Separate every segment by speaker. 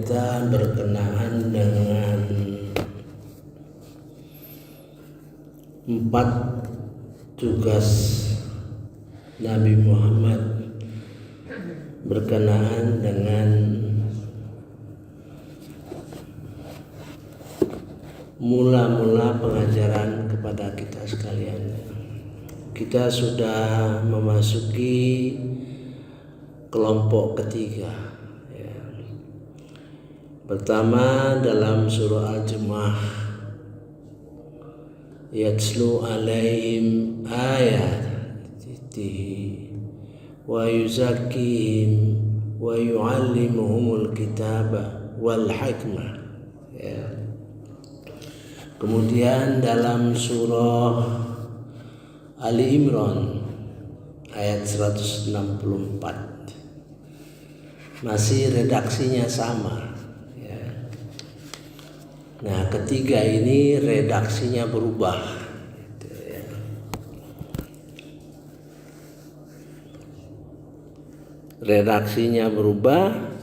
Speaker 1: kita berkenaan dengan 4 tugas Nabi Muhammad berkenaan dengan mula-mula pengajaran kepada kita sekalian. Kita sudah memasuki kelompok ketiga. Pertama dalam surah Al-Jumu'ah, yatslu alaihim ayatihi wa yuzakkihim wa yu'allimuhumul kitaba wal hikmah. Kemudian dalam surah Ali Imran ayat 164 masih redaksinya sama. Nah, ketiga ini redaksinya berubah. Redaksinya berubah.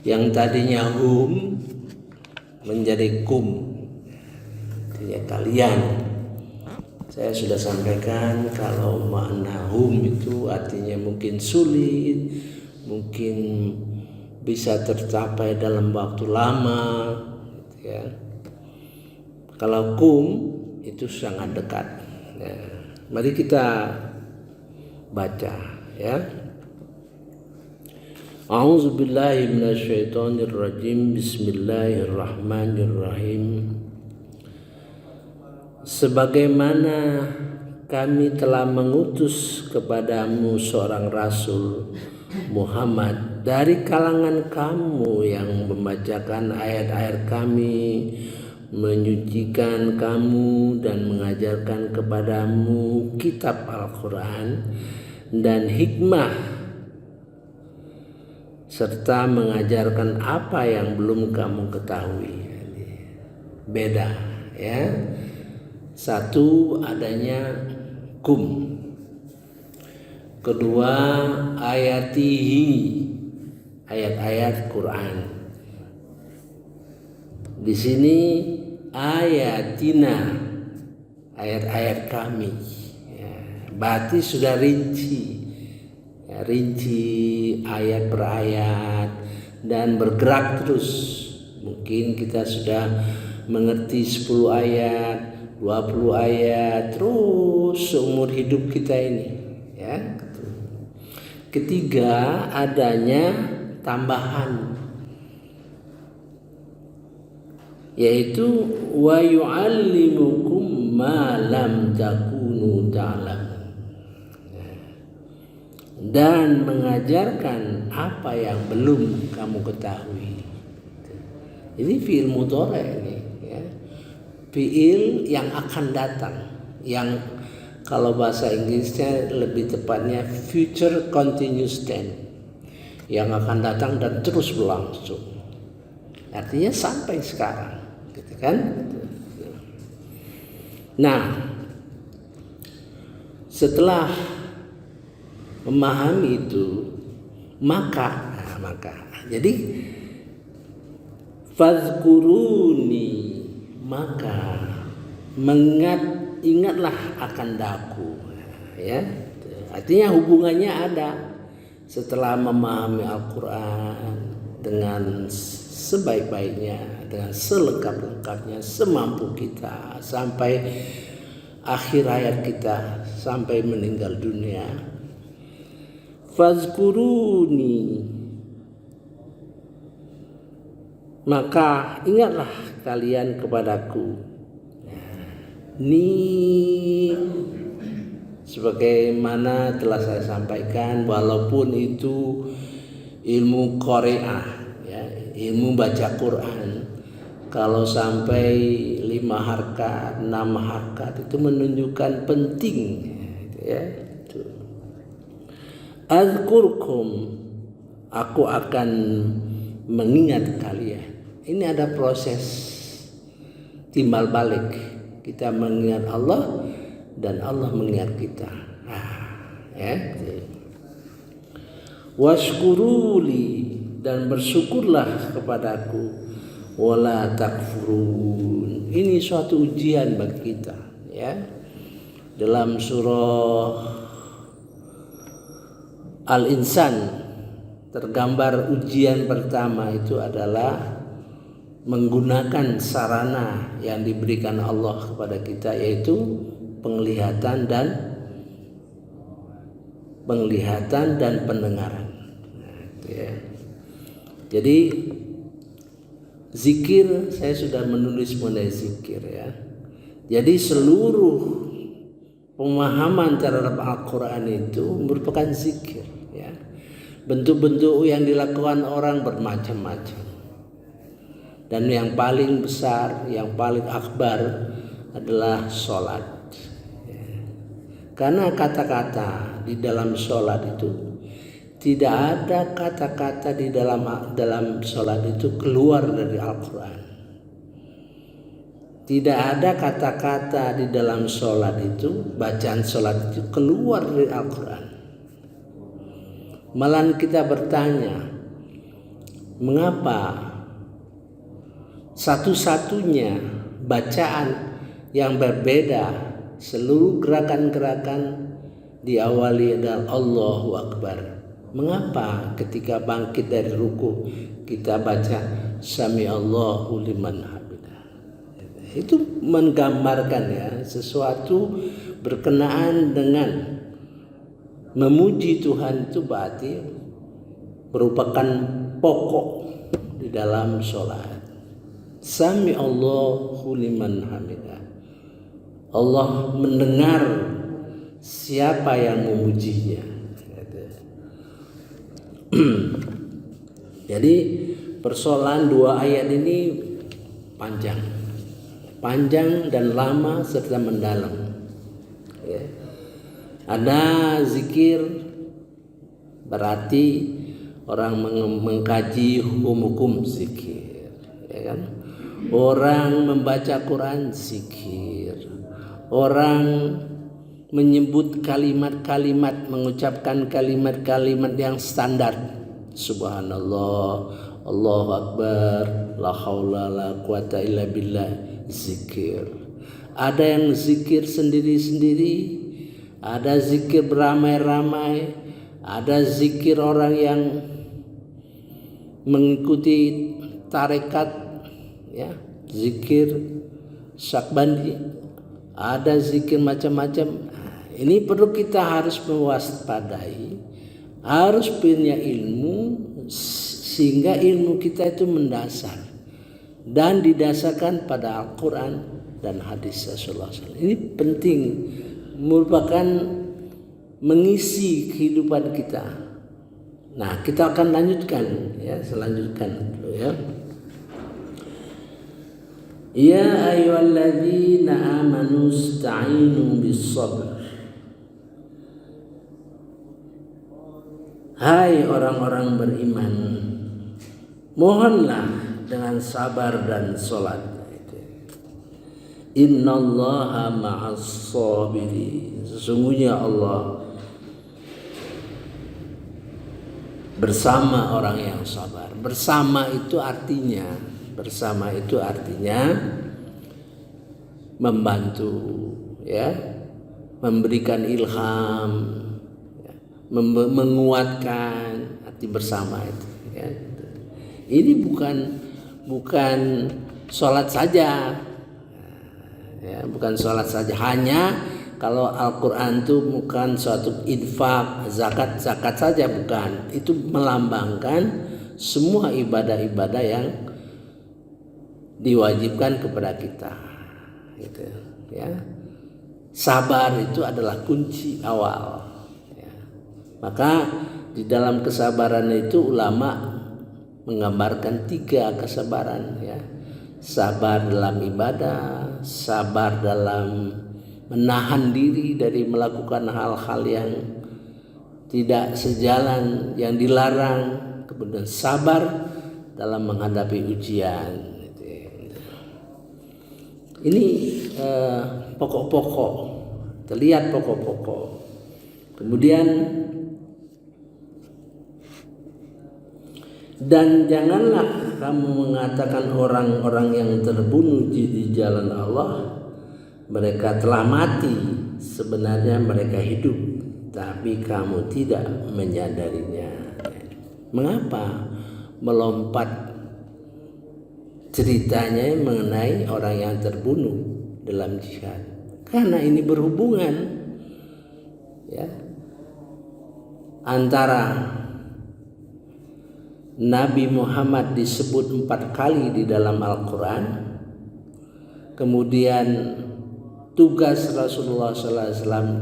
Speaker 1: Yang tadinya hum menjadi kum. Artinya kalian. Saya sudah sampaikan kalau makna hum itu artinya mungkin sulit, mungkin bisa tercapai dalam waktu lama, ya. Kalau kum itu sangat dekat. Ya. Mari kita baca, ya. A'udzubillahi minasyaitonirrajim. Bismillahirrahmanirrahim. Sebagaimana kami telah mengutus kepadamu seorang rasul Muhammad dari kalangan kamu yang membacakan ayat-ayat kami, menyucikan kamu dan mengajarkan kepadamu kitab Al-Quran dan hikmah, serta mengajarkan apa yang belum kamu ketahui. Beda, ya. Satu adanya kum, kedua ayatihi, ayat-ayat Quran. Di sini ayatina, ayat-ayat kami. Ya, berarti sudah rinci, ya, rinci ayat per ayat dan bergerak terus. Mungkin kita sudah mengerti 10 ayat, 20 ayat, terus seumur hidup kita ini, ya. Ketiga adanya tambahan, yaitu wa yu'allimukum ma lam takunu ta'lamun, dan mengajarkan apa yang belum kamu ketahui. Ini fi'il mudhari ini, ya. Fi'il yang akan datang, yang kalau bahasa Inggrisnya lebih tepatnya future continuous tense, yang akan datang dan terus berlangsung. Artinya sampai sekarang, gitu kan? Nah, setelah memahami itu, maka jadi fazkuruni, maka ingatlah akan daku, ya. Artinya hubungannya ada. Setelah memahami Al-Quran dengan sebaik-baiknya, dengan selengkap-lengkapnya, semampu kita sampai akhir hayat kita, sampai meninggal dunia, fazkuruni, maka ingatlah kalian kepadaku. Ini sebagaimana telah saya sampaikan, walaupun itu ilmu Qari'ah, ya, ilmu baca Quran, kalau sampai 5 harkat, 6 harkat itu menunjukkan penting, ya. Azkurkum, aku akan mengingat kalian. Ini ada proses timbal balik. Kita mengingat Allah dan Allah mengingat kita. Ya. Washkuruli, dan bersyukurlah kepadaku, wala takfurun. Ini suatu ujian bagi kita, ya. Dalam surah Al-Insan tergambar ujian pertama itu adalah menggunakan sarana yang diberikan Allah kepada kita, yaitu penglihatan dan pendengaran. Ya. Jadi zikir, saya sudah menulis mengenai zikir, ya. Jadi seluruh pemahaman terhadap Al-Quran itu merupakan zikir, ya. Bentuk-bentuk yang dilakukan orang bermacam-macam, dan yang paling besar, yang paling akbar adalah sholat, ya. Karena kata-kata di dalam sholat itu tidak ada kata-kata di dalam sholat itu keluar dari Al-Quran. Tidak ada kata-kata di dalam sholat itu, bacaan sholat itu keluar dari Al-Quran. Malah kita bertanya, mengapa satu-satunya bacaan yang berbeda, seluruh gerakan-gerakan diawali dengan Allahu Akbar? Mengapa ketika bangkit dari ruku kita baca Sami Allahu liman hamidah? Itu menggambarkan, ya, sesuatu berkenaan dengan memuji Tuhan itu berarti merupakan pokok di dalam sholat. Sami Allahu liman hamidah. Allah mendengar siapa yang memujinya. Jadi persoalan dua ayat ini panjang dan lama serta mendalam, ya. Ada zikir berarti orang mengkaji hukum-hukum zikir, ya kan? Orang membaca Quran zikir, orang menyebut kalimat-kalimat, mengucapkan kalimat-kalimat yang standar, subhanallah, Allahu Akbar, la haula la quwata illa billah, zikir. Ada yang zikir sendiri-sendiri, ada zikir beramai-ramai, ada zikir orang yang mengikuti tarekat, ya, zikir Syakbandi, ada zikir macam-macam. Ini perlu kita harus mewaspadai, harus punya ilmu, sehingga ilmu kita itu mendasar dan didasarkan pada Al-Quran dan hadis Rasulullah SAW. Ini penting, merupakan mengisi kehidupan kita. Nah, kita akan lanjutkan, ya, selanjutnya, ya. Ya ayyuhalladzina amanu ista'inu bis-sabr. Hai orang-orang beriman, mohonlah dengan sabar dan sholat. Innallaha ma'as-sabirin. Sesungguhnya Allah bersama orang yang sabar. Bersama itu artinya membantu, ya, memberikan ilham, menguatkan, arti bersama itu, ya. Ini bukan sholat saja, ya, bukan sholat saja. Hanya kalau Al-Quran itu bukan suatu infak, zakat saja, bukan. Itu melambangkan semua ibadah-ibadah yang diwajibkan kepada kita, gitu, ya. Sabar itu adalah kunci awal. Maka di dalam kesabaran itu ulama menggambarkan 3 kesabaran, ya. Sabar dalam ibadah, sabar dalam menahan diri dari melakukan hal-hal yang tidak sejalan, yang dilarang, kemudian sabar dalam menghadapi ujian. Ini pokok-pokok, terlihat pokok-pokok. Kemudian Dan janganlah kamu mengatakan orang-orang yang terbunuh di jalan Allah mereka telah mati, sebenarnya mereka hidup, tapi kamu tidak menyadarinya. Mengapa melompat ceritanya mengenai orang yang terbunuh dalam jihad? Karena ini berhubungan ya antara Nabi Muhammad disebut 4 kali di dalam Al-Quran, kemudian tugas Rasulullah SAW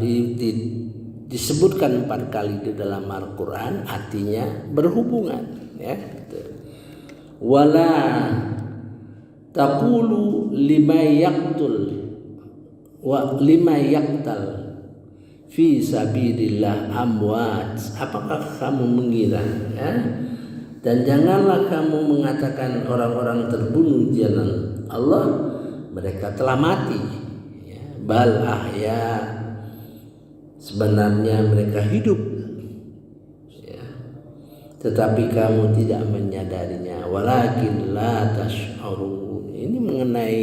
Speaker 1: disebutkan 4 kali di dalam Al-Quran, artinya berhubungan ya. Wala taqulu lima yaqtal fi sabilillah amwat. Apakah kamu mengira ya? Dan janganlah kamu mengatakan orang-orang terbunuh di jalan Allah mereka telah mati ya. Bal ahya, sebenarnya mereka hidup ya. Tetapi kamu tidak menyadarinya. Walakin la tash'urun. Ini mengenai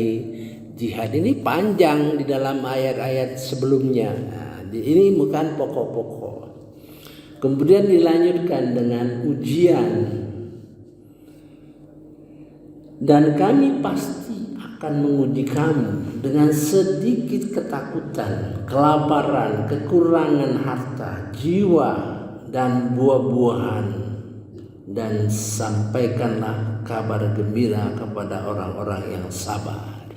Speaker 1: jihad ini panjang di dalam ayat-ayat sebelumnya. Nah, ini bukan pokok-pokok. Kemudian dilanjutkan dengan ujian. Dan kami pasti akan menguji kamu dengan sedikit ketakutan, kelaparan, kekurangan harta, jiwa, dan buah-buahan. Dan sampaikanlah kabar gembira kepada orang-orang yang sabar.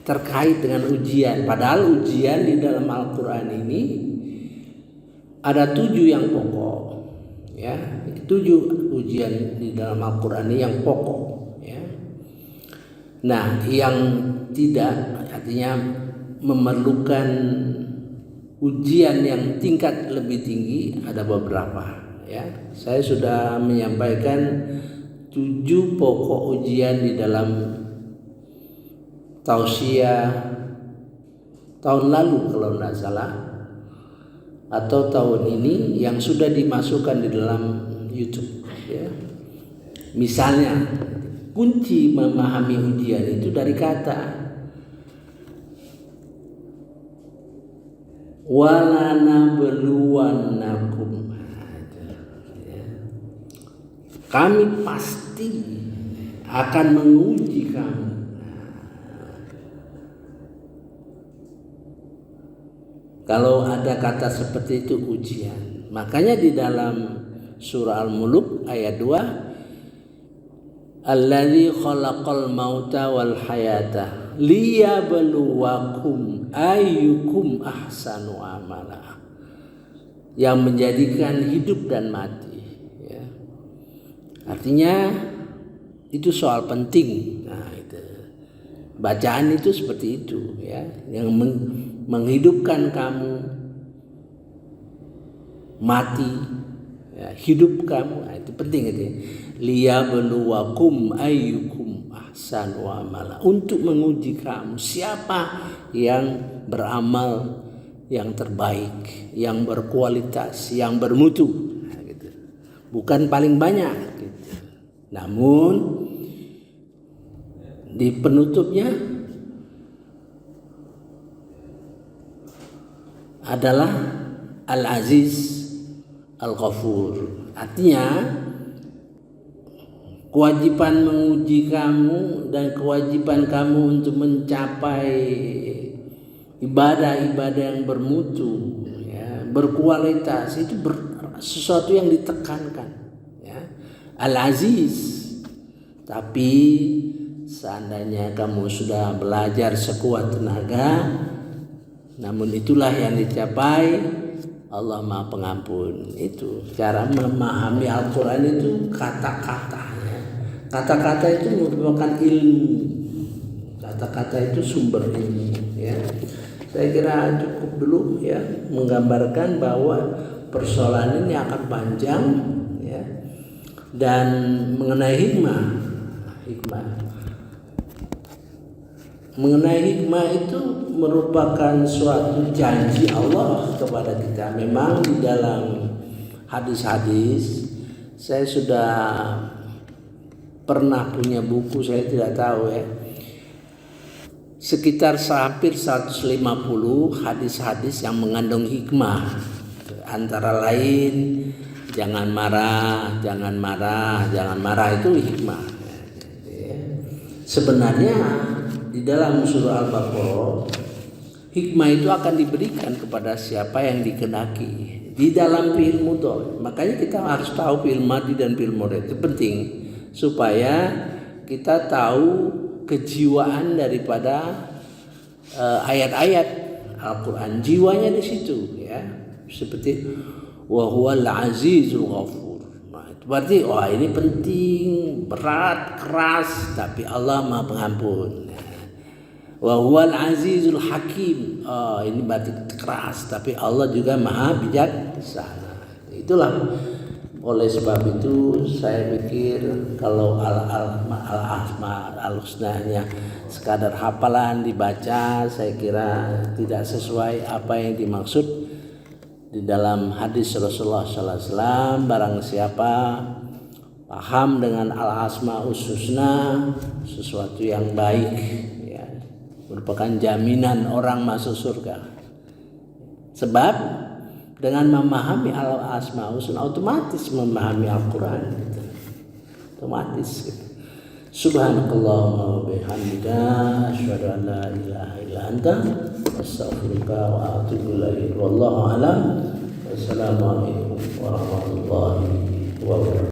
Speaker 1: Terkait dengan ujian, padahal ujian di dalam Al-Quran ini ada 7 yang pokok ya, 7 ujian di dalam Al-Quran ini yang pokok ya. Nah, yang tidak artinya memerlukan ujian yang tingkat lebih tinggi ada beberapa ya. Saya sudah menyampaikan 7 pokok ujian di dalam tausiah tahun lalu kalau tidak salah, atau tahun ini yang sudah dimasukkan di dalam YouTube ya. Misalnya kunci memahami ujian itu dari kata walana beluanakum ya. Kami pasti akan menguji kamu. Kalau ada kata seperti itu ujian. Makanya di dalam surah Al-Mulk ayat 2, Alladzi khalaqal mauta wal hayata liyabluwakum ayyukum ahsanu amala. Yang menjadikan hidup dan mati ya. Artinya itu soal penting. Nah, itu. Bacaan itu seperti itu ya, yang menghidupkan kamu, mati ya, hidup kamu. Nah, itu penting itu. Liyabluwakum ayyukum ahsanu amala, untuk menguji kamu siapa yang beramal yang terbaik, yang berkualitas, yang bermutu. Nah, gitu. Bukan paling banyak gitu. Namun di penutupnya adalah Al-Aziz Al-Ghafur. Artinya kewajiban menguji kamu dan kewajiban kamu untuk mencapai ibadah-ibadah yang bermutu ya, berkualitas, itu sesuatu yang ditekankan ya. Al-Aziz. Tapi seandainya kamu sudah belajar sekuat tenaga, namun itulah yang dicapai, Allah Maha Pengampun. Itu cara memahami Al-Quran itu kata-katanya. Kata-kata itu merupakan ilmu. Kata-kata itu sumber ilmu ya. Saya kira cukup dulu ya menggambarkan bahwa persoalan ini akan panjang ya. Dan mengenai hikmah. Mengenai hikmah itu merupakan suatu janji Allah kepada kita. Memang di dalam hadis-hadis Saya sudah pernah punya buku, saya tidak tahu ya, sekitar hampir 150 hadis-hadis yang mengandung hikmah. Antara lain jangan marah, jangan marah, jangan marah, itu hikmah. Sebenarnya di dalam surah Al-Baqarah, hikmah itu akan diberikan kepada siapa yang dikehendaki di dalam fi'il mudhari. Makanya kita harus tahu fi'il madhi dan fi'il mudhari, itu penting supaya kita tahu kejiwaan daripada ayat-ayat Al-Quran. Jiwanya di situ ya, seperti wa huwal azizul ghafur. Nah, itu berarti ini penting, berat, keras, tapi Allah Maha Pengampun. Wa huwal azizul hakim. Ini berarti keras, tapi Allah juga Maha Bijaksana. Itulah, oleh sebab itu saya pikir kalau al-asma al-husnanya sekadar hafalan dibaca, saya kira tidak sesuai apa yang dimaksud di dalam hadis Rasulullah SAW. Barang siapa paham dengan al-asma husna, sesuatu yang baik ya, merupakan jaminan orang masuk surga. Sebab dengan memahami al-asma husna otomatis memahami Al-Quran gitu. Otomatis gitu. Subhanakallahumma wa bihamdika asyhadu an la ilaha illa anta astaghfiruka wa atubu ilaik. Wallahu a'lam. Wassalamualaikum warahmatullahi wabarakatuh.